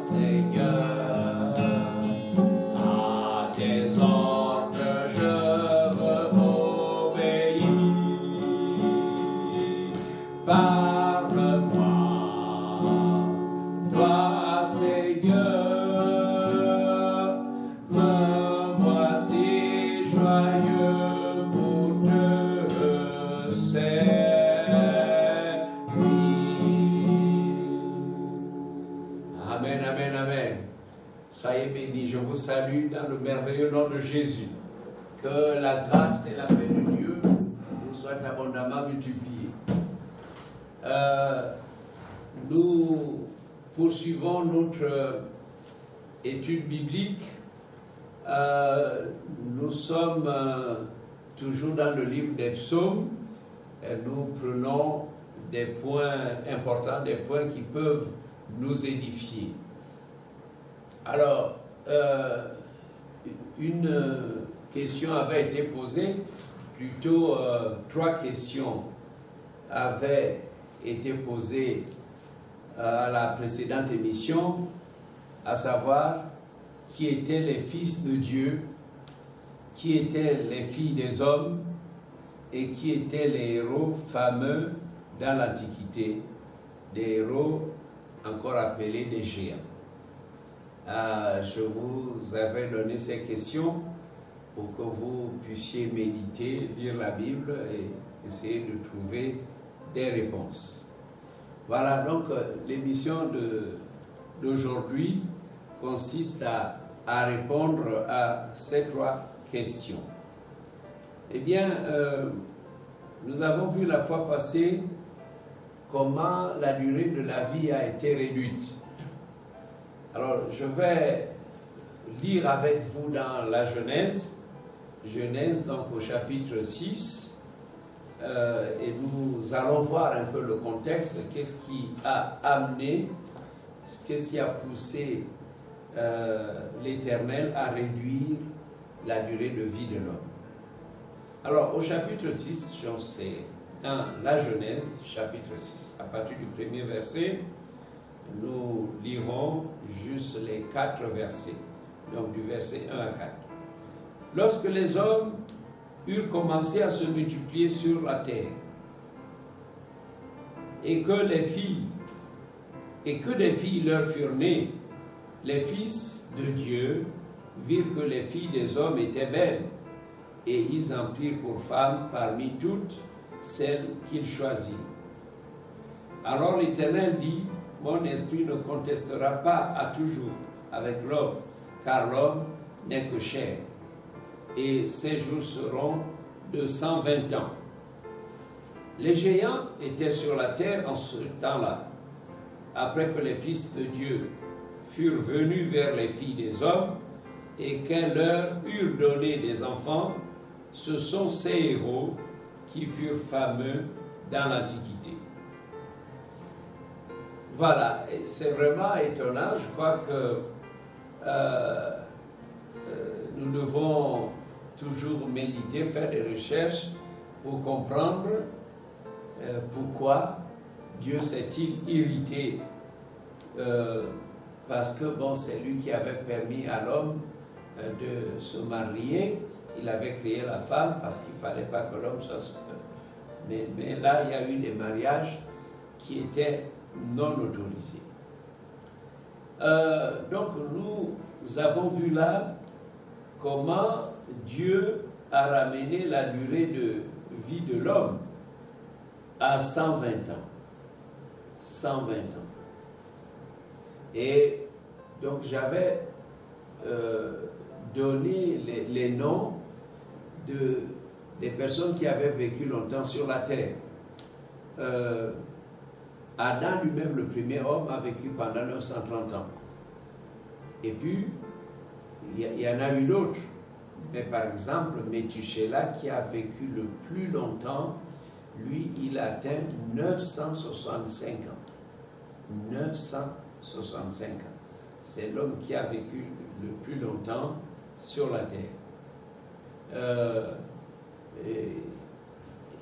Seigneur, à tes ordres je veux obéir. Parle-moi, toi Seigneur, me voici joyeux pour te servir. Amen, amen, amen. Soyez bénis, je vous salue dans le merveilleux nom de Jésus. Que la grâce et la paix de Dieu vous soient abondamment multipliées. Nous poursuivons notre étude biblique. Nous sommes toujours dans le livre des psaumes. Nous prenons des points importants, des points qui peuvent nous édifier. Alors, une question avait été posée, plutôt trois questions avaient été posées à la précédente émission, à savoir qui étaient les fils de Dieu, qui étaient les filles des hommes et qui étaient les héros fameux dans l'Antiquité, des héros encore appelés des géants. Je vous avais donné ces questions pour que vous puissiez méditer, lire la Bible et essayer de trouver des réponses. Voilà, donc l'émission d'aujourd'hui consiste à répondre à ces trois questions. Eh bien, nous avons vu la fois passée comment la durée de la vie a été réduite. Alors, je vais lire avec vous dans la Genèse, donc au chapitre 6, et nous allons voir un peu le contexte, qu'est-ce qui a amené, qu'est-ce qui a poussé l'Éternel à réduire la durée de vie de l'homme. Alors, au chapitre 6, c'est dans la Genèse, chapitre 6, à partir du premier verset, nous lirons juste les 4 versets, donc du verset 1 à 4. Lorsque les hommes eurent commencé à se multiplier sur la terre, et que des filles leur furent nées, les fils de Dieu virent que les filles des hommes étaient belles, et ils en prirent pour femmes parmi toutes celles qu'ils choisirent. Alors l'Éternel dit: mon esprit ne contestera pas à toujours avec l'homme, car l'homme n'est que chair, et ses jours seront de 120 ans. Les géants étaient sur la terre en ce temps-là. Après que les fils de Dieu furent venus vers les filles des hommes, et qu'elles leur eurent donné des enfants, ce sont ces héros qui furent fameux dans l'Antiquité. Voilà, c'est vraiment étonnant. Je crois que nous devons toujours méditer, faire des recherches pour comprendre pourquoi Dieu s'est-il irrité. Parce que bon, c'est lui qui avait permis à l'homme de se marier. Il avait créé la femme parce qu'il ne fallait pas que l'homme soit seul. Mais là, il y a eu des mariages qui étaient non autorisés. Donc, nous avons vu là comment Dieu a ramené la durée de vie de l'homme à 120 ans. 120 ans. Et donc, j'avais donné les noms des personnes qui avaient vécu longtemps sur la terre. Adam lui-même, le premier homme, a vécu pendant 930 ans. Et puis, il y en a eu d'autres. Mais par exemple, Métuséla, qui a vécu le plus longtemps, lui, il a atteint 965 ans. 965 ans. C'est l'homme qui a vécu le plus longtemps sur la terre.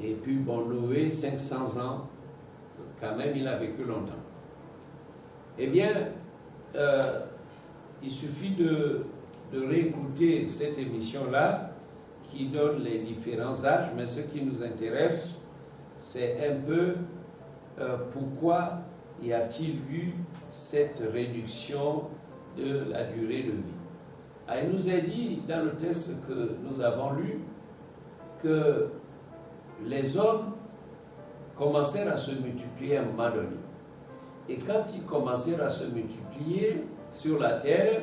Et puis, bon, Noé, 500 ans, quand même, il a vécu longtemps. Eh bien, il suffit de réécouter cette émission-là qui donne les différents âges, mais ce qui nous intéresse, c'est un peu pourquoi y a-t-il eu cette réduction de la durée de vie. Il nous est dit dans le texte que nous avons lu que les hommes commencèrent à se multiplier à un moment donné. Et quand ils commencèrent à se multiplier sur la terre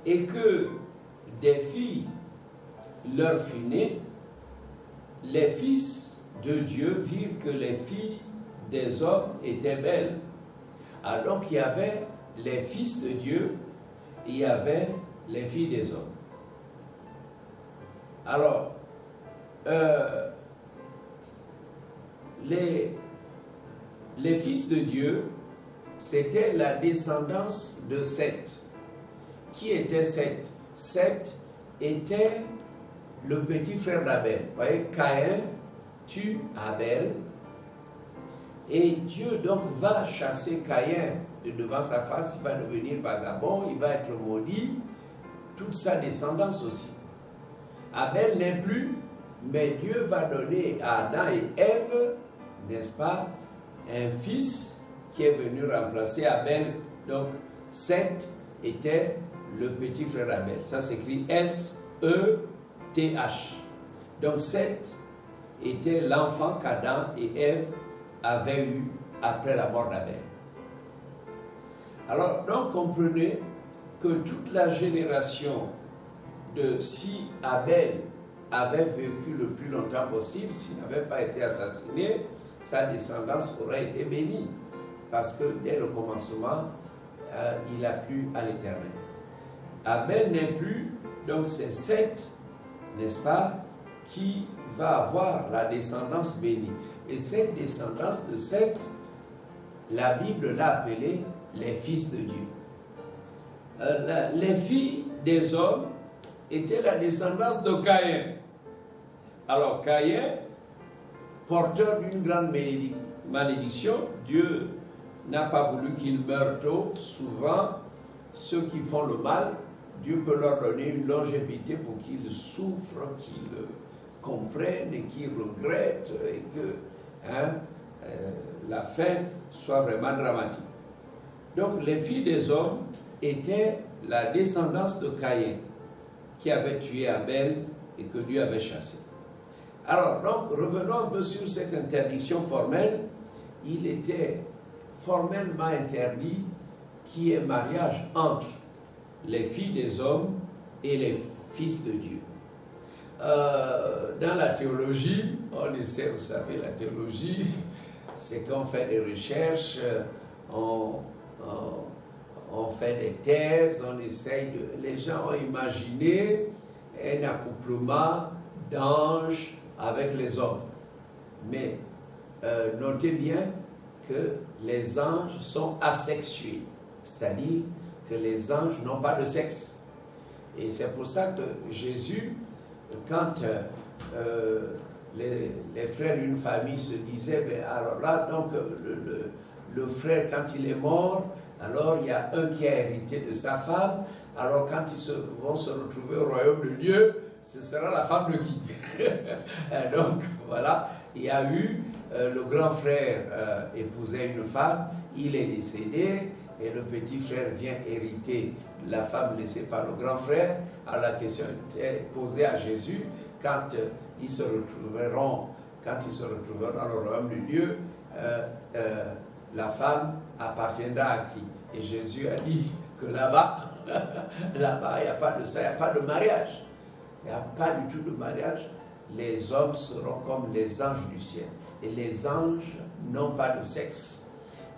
et que des filles leur furent nées, les fils de Dieu virent que les filles des hommes étaient belles. Alors qu'il y avait les fils de Dieu, il y avait les filles des hommes. Alors, les fils de Dieu, c'était la descendance de Seth. Qui était Seth? Seth était le petit frère d'Abel. Vous voyez, Caïn tue Abel. Et Dieu donc va chasser Caïn de devant sa face, il va devenir vagabond, il va être maudit, toute sa descendance aussi. Abel n'est plus, mais Dieu va donner à Adam et Ève, n'est-ce pas, un fils qui est venu remplacer Abel. Donc, Seth était le petit frère d'Abel. Ça s'écrit S-E-T-H. Donc, Seth était l'enfant qu'Adam et Ève avaient eu après la mort d'Abel. Alors, donc, comprenez que toute la génération de si Abel avait vécu le plus longtemps possible, s'il n'avait pas été assassiné, sa descendance aurait été bénie. Parce que dès le commencement, il a plu à l'Éternel. Abel n'est plus, donc c'est Seth, n'est-ce pas, qui va avoir la descendance bénie. Et cette descendance de Seth, la Bible l'a appelée les fils de Dieu. Les filles des hommes étaient la descendance de Caïn. Alors Caïn, porteur d'une grande malédiction, Dieu n'a pas voulu qu'il meure tôt. Souvent, ceux qui font le mal, Dieu peut leur donner une longévité pour qu'ils souffrent, qu'ils comprennent et qu'ils regrettent et que la fin soit vraiment dramatique. Donc les filles des hommes étaient la descendance de Caïn qui avait tué Abel et que Dieu avait chassé. Alors donc revenons un peu sur cette interdiction formelle. Il était formellement interdit qu'il y ait mariage entre les filles des hommes et les fils de Dieu. Dans la théologie, on essaie, vous savez, la théologie, c'est qu'on fait des recherches, on fait des thèses, on essaye de... Les gens ont imaginé un accouplement d'anges avec les hommes. Mais notez bien que les anges sont asexués, c'est-à-dire que les anges n'ont pas de sexe. Et c'est pour ça que Jésus, quand les frères d'une famille se disaient, ben alors là, donc le frère, quand il est mort, alors il y a un qui a hérité de sa femme, alors quand ils vont se retrouver au royaume de Dieu, ce sera la femme de qui? Donc voilà, il y a eu, le grand frère épousait une femme, il est décédé, et le petit frère vient hériter la femme laissée par le grand frère. Alors la question était posée à Jésus, quand ils se retrouveront dans le royaume de Dieu, la femme appartiendra à qui? Et Jésus a dit que là-bas, il n'y a pas de ça, il n'y a pas de mariage. Il n'y a pas du tout de mariage. Les hommes seront comme les anges du ciel. Et les anges n'ont pas de sexe.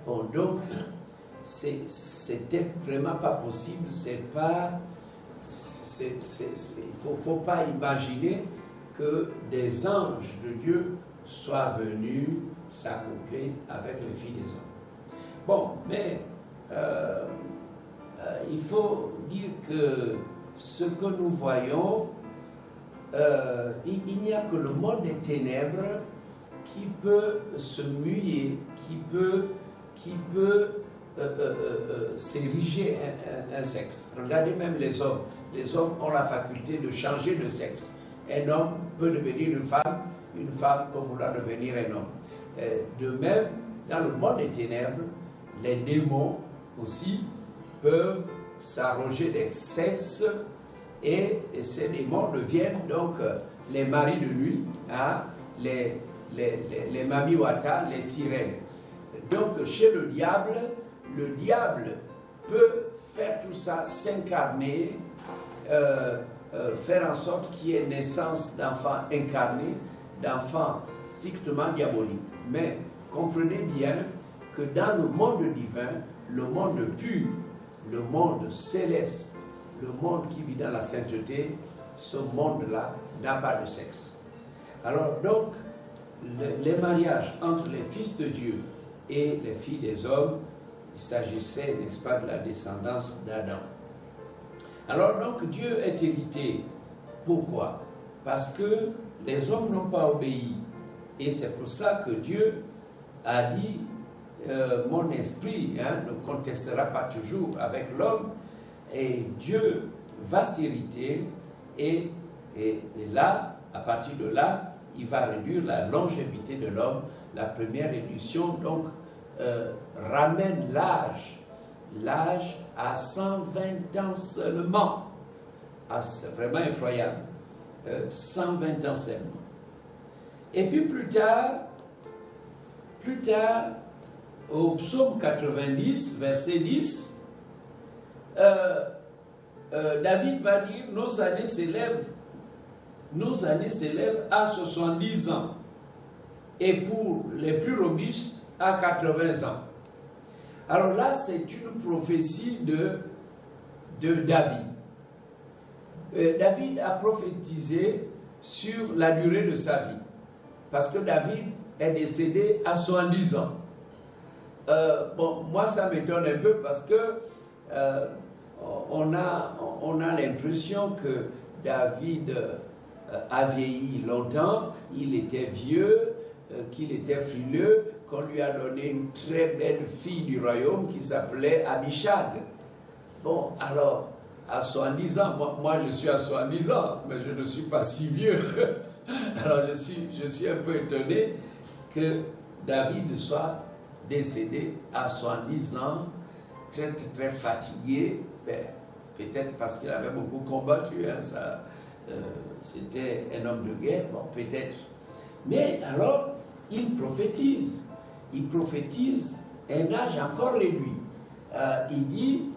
Bon, donc, c'était vraiment pas possible. Il ne faut pas imaginer que des anges de Dieu soient venus s'accoupler avec les filles des hommes. Bon, mais il faut dire que ce que nous voyons, il n'y a que le monde des ténèbres qui peut se muer, qui peut s'ériger un sexe. Regardez même les hommes. Les hommes ont la faculté de changer de sexe. Un homme peut devenir une femme peut vouloir devenir un homme. De même, dans le monde des ténèbres, les démons aussi peuvent s'arroger des sexes et ces démons deviennent donc les maris de nuit, hein, les mamiwata, les sirènes. Donc chez le diable peut faire tout ça, s'incarner, faire en sorte qu'il y ait naissance d'enfants incarnés, d'enfants strictement diaboliques. Mais comprenez bien que dans le monde divin, le monde pur, le monde céleste, le monde qui vit dans la sainteté, ce monde-là n'a pas de sexe. Alors donc, les mariages entre les fils de Dieu et les filles des hommes, il s'agissait, n'est-ce pas, de la descendance d'Adam. Alors donc, Dieu est hérité. Pourquoi? Parce que les hommes n'ont pas obéi. Et c'est pour ça que Dieu a dit, mon esprit ne contestera pas toujours avec l'homme, et Dieu va s'irriter, et là, à partir de là, il va réduire la longévité de l'homme. La première réduction, donc, ramène l'âge à 120 ans seulement. Ah, c'est vraiment effroyable. 120 ans seulement. Et puis plus tard, au psaume 90, verset 10, David va dire, nos années s'élèvent à 70 ans, et pour les plus robustes, à 80 ans. Alors là, c'est une prophétie de David. David a prophétisé sur la durée de sa vie, parce que David est décédé à 70 ans. Bon, moi, ça m'étonne un peu parce que on a l'impression que David a vieilli longtemps, il était vieux, qu'il était frileux, qu'on lui a donné une très belle fille du royaume qui s'appelait Abishag. Bon, alors, à 70 ans, moi je suis à 70 ans, mais je ne suis pas si vieux. Alors je suis un peu étonné que David soit décédé à 70 ans, très, très, très fatigué, peut-être parce qu'il avait beaucoup combattu, hein, c'était un homme de guerre, bon, peut-être. Mais alors, il prophétise un âge encore réduit. Il dit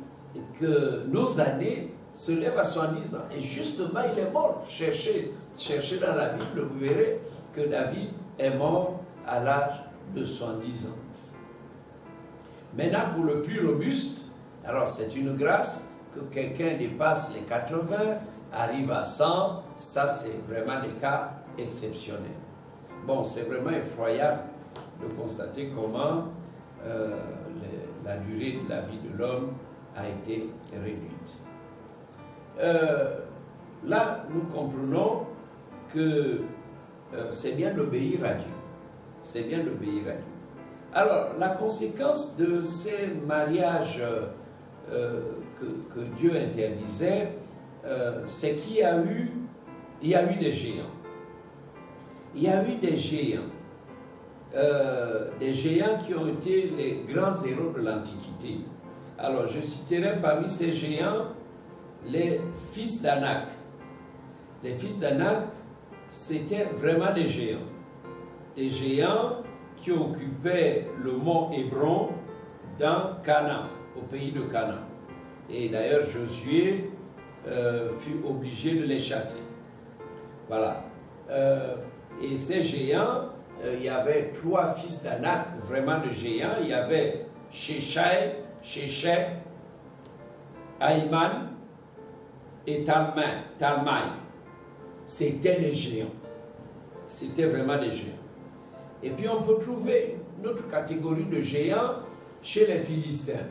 que nos années se lèvent à 70 ans. Et justement, il est mort. Cherchez dans la Bible, vous verrez que David est mort à l'âge de 70 ans. Maintenant, pour le plus robuste, alors c'est une grâce que quelqu'un dépasse les 80, arrive à 100, ça c'est vraiment des cas exceptionnels. Bon, c'est vraiment effroyable de constater comment la durée de la vie de l'homme a été réduite. Là, nous comprenons que c'est bien d'obéir à Dieu. C'est bien d'obéir à Dieu. Alors, la conséquence de ces mariages que Dieu interdisait, c'est qu'il y a eu des géants. Il y a eu des géants qui ont été les grands héros de l'Antiquité. Alors, je citerai parmi ces géants les fils d'Anak. Les fils d'Anak, c'était vraiment des géants. Des géants qui occupaient le mont Hébron dans Canaan, au pays de Canaan. Et d'ailleurs, Josué fut obligé de les chasser. Voilà. Et ces géants, il y avait 3 fils d'Anak, vraiment de géants. Il y avait Sheshai, Aïman et Talmai. C'était des géants. C'était vraiment des géants. Et puis on peut trouver une autre catégorie de géants chez les Philistins.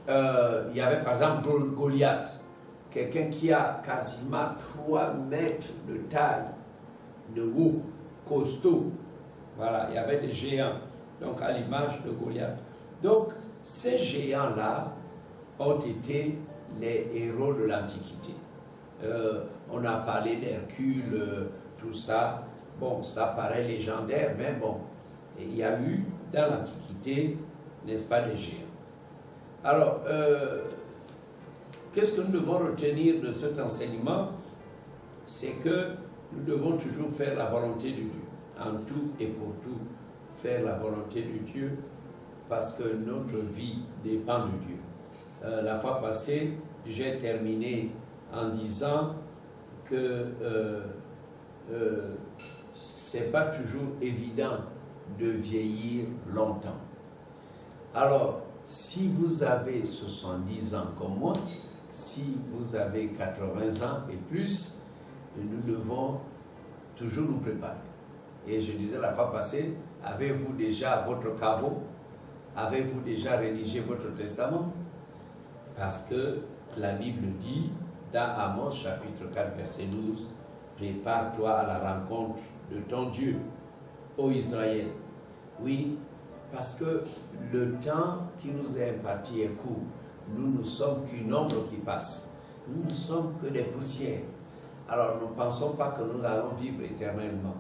Il y avait par exemple Goliath, quelqu'un qui a quasiment 3 mètres de taille, de haut, costaud. Voilà, il y avait des géants, donc à l'image de Goliath. Donc, ces géants-là ont été les héros de l'Antiquité. On a parlé d'Hercule, tout ça. Bon, ça paraît légendaire, mais bon, il y a eu dans l'Antiquité, n'est-ce pas, des géants. Alors, qu'est-ce que nous devons retenir de cet enseignement? C'est que nous devons toujours faire la volonté de Dieu, en tout et pour tout, faire la volonté de Dieu, parce que notre vie dépend de Dieu. La fois passée, j'ai terminé en disant que c'est pas toujours évident de vieillir longtemps. Alors, si vous avez 70 ans comme moi, si vous avez 80 ans et plus, nous devons toujours nous préparer. Et je disais la fois passée, avez-vous déjà votre caveau? Avez-vous déjà rédigé votre testament? Parce que la Bible dit, dans Amos chapitre 4, verset 12, « Prépare-toi à la rencontre de ton Dieu, ô Israël. » Oui, parce que le temps qui nous est imparti est court. Nous ne sommes qu'une ombre qui passe. Nous ne sommes que des poussières. Alors, ne pensons pas que nous allons vivre éternellement.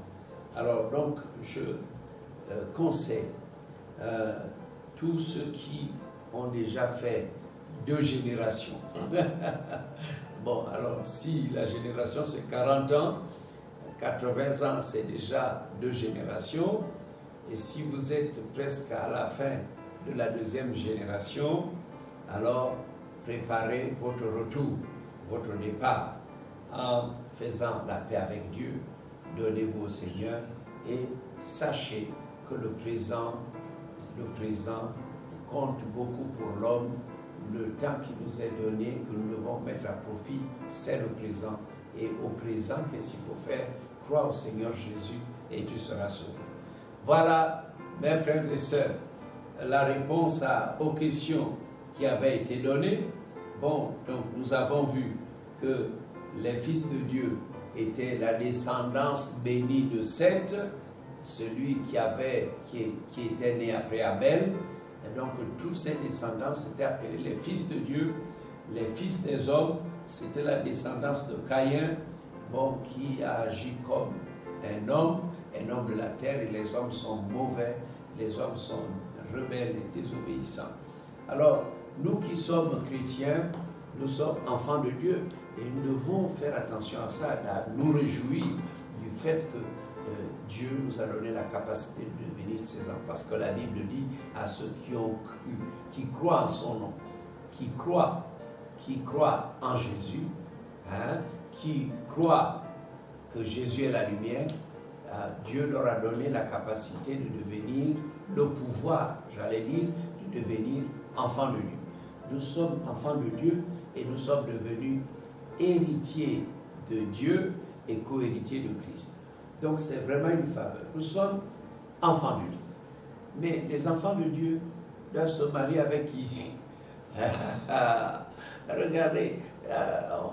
Alors, donc, je conseille tous ceux qui ont déjà fait 2 générations. Bon, alors, si la génération c'est 40 ans, 80 ans c'est déjà 2 générations, et si vous êtes presque à la fin de la 2e génération, alors préparez votre retour, votre départ, en faisant la paix avec Dieu, donnez-vous au Seigneur et sachez que le présent compte beaucoup pour l'homme. Le temps qui nous est donné, que nous devons mettre à profit, c'est le présent. Et au présent, qu'est-ce qu'il faut faire? Crois au Seigneur Jésus et tu seras sauvé. Voilà, mes frères et sœurs, la réponse aux questions qui avaient été données. Bon, donc nous avons vu que les fils de Dieu étaient la descendance bénie de Seth, celui qui était né après Abel. Et donc, tous ces descendants étaient appelés les fils de Dieu. Les fils des hommes, c'était la descendance de Caïn, bon, qui a agi comme un homme de la terre, et les hommes sont mauvais, les hommes sont rebelles et désobéissants. Alors, nous qui sommes chrétiens, nous sommes enfants de Dieu, et nous devons faire attention à ça, à nous réjouir du fait que Dieu nous a donné la capacité de devenir ses enfants, parce que la Bible dit à ceux qui ont cru, qui croient en son nom, qui croient en Jésus, qui croient que Jésus est la lumière, Dieu leur a donné la capacité de devenir, le pouvoir, j'allais dire, de devenir enfants de Dieu. Nous sommes enfants de Dieu et nous sommes devenus héritiers de Dieu et co-héritiers de Christ. Donc c'est vraiment une faveur. Nous sommes enfants de Dieu. Mais les enfants de Dieu doivent se marier avec qui? Regardez,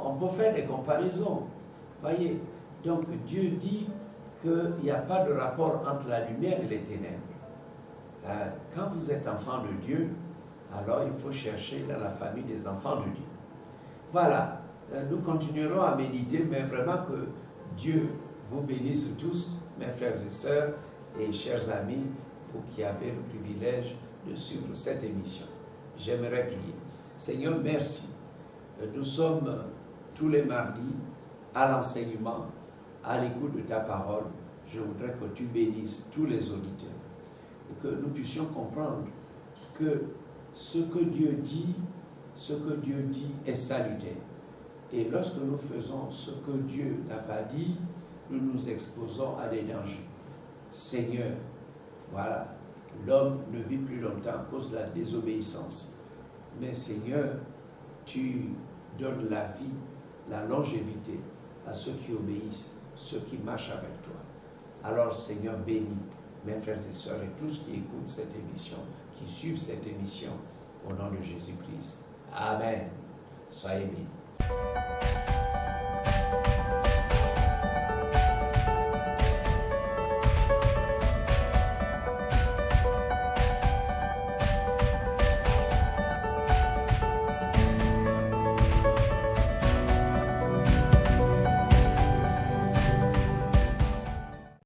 on peut faire des comparaisons. Voyez, donc Dieu dit qu'il n'y a pas de rapport entre la lumière et les ténèbres. Quand vous êtes enfant de Dieu, alors il faut chercher dans la famille des enfants de Dieu. Voilà, nous continuerons à méditer, mais vraiment que Dieu vous bénisse tous, mes frères et sœurs et chers amis, vous qui avez le privilège de suivre cette émission. J'aimerais prier. Seigneur, merci. Nous sommes tous les mardis à l'enseignement, à l'écoute de ta parole. Je voudrais que tu bénisses tous les auditeurs et que nous puissions comprendre que ce que Dieu dit est salutaire. Et lorsque nous faisons ce que Dieu n'a pas dit, nous nous exposons à des dangers. Seigneur, voilà, l'homme ne vit plus longtemps à cause de la désobéissance. Mais Seigneur, tu donnes la vie, la longévité à ceux qui obéissent, ceux qui marchent avec toi. Alors Seigneur, bénis mes frères et sœurs et tous qui écoutent cette émission, qui suivent cette émission, au nom de Jésus-Christ. Amen. Soyez bénis.